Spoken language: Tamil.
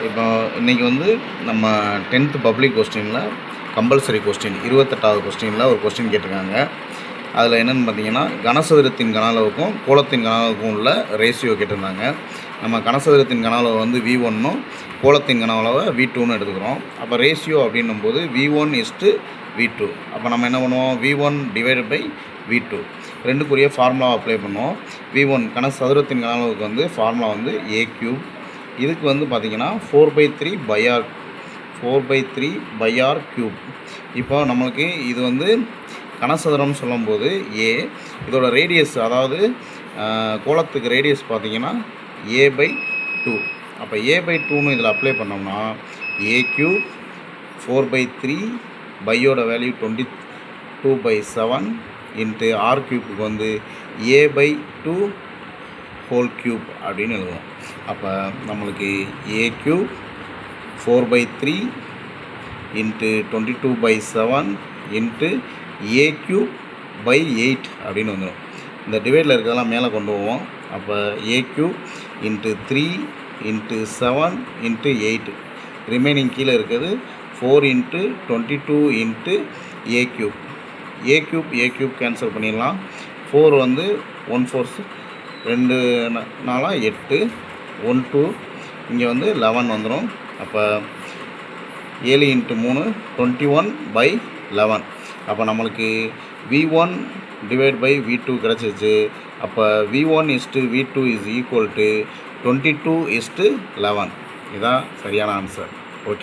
இப்போ இன்றைக்கி வந்து நம்ம 10th பப்ளிக் கொஸ்டினில் கம்பல்சரி கொஸ்டின் 28வது கொஸ்டினில் ஒரு கொஸ்டின் கேட்டிருக்காங்க. அதில் என்னென்னு பார்த்தீங்கன்னா, கனசதுரத்தின் கன அளவுக்கும் கோளத்தின் கன அளவுக்கும் உள்ள ரேஷியோ கேட்டிருந்தாங்க. நம்ம கனசதுரத்தின் கன அளவு வந்து V1னும் கோளத்தின் கன அளவை V2ன்னு எடுத்துக்கிறோம். அப்போ ரேஷியோ அப்படின்னும்போது V1:V2. அப்போ நம்ம என்ன பண்ணுவோம், V1/V2 ரெண்டுக்குரிய ஃபார்முலா அப்ளை பண்ணுவோம். V1 கனசதுரத்தின் கன அளவுக்கு வந்து ஃபார்முலா வந்து A3. இதுக்கு வந்து பார்த்திங்கன்னா 4/3/r3. இப்போ நம்மளுக்கு இது வந்து கனசதுரம் சொல்லும்போது A, இதோட ரேடியஸ் அதாவது கோளத்துக்கு ரேடியஸ் பார்த்திங்கன்னா A/2. அப்போ A/2ன்னு இதில் அப்ளை பண்ணோம்னா A3 4/3 பையோட வேல்யூ 22/7 இன்ட்டு R3க்கு வந்து A/2 ஹோல் க்யூப் அப்படின்னு எழுதுவோம். அப்போ நம்மளுக்கு A3 4/3 இன்ட்டு 22/7 இன்ட்டு A3/8 அப்படின்னு வந்துடும். இந்த டிவைடில் இருக்கிறதெல்லாம் மேலே கொண்டு போவோம். அப்போ A3 into 3 into 7 into 8, remaining கீழே இருக்கிறது 4 இன்ட்டு 22 இன்ட்டு A3 கேன்சல் பண்ணிடலாம். 4 வந்து 1 4 2 4 8 1 2, இங்கே வந்து 11 வந்துடும். அப்போ 7 இன்ட்டு 3 21/11. அப்போ நம்மளுக்கு V1/V2 கிடச்சிச்சு. அப்போ V1:V2 = 22:11. இதுதான் சரியான ஆன்சர்.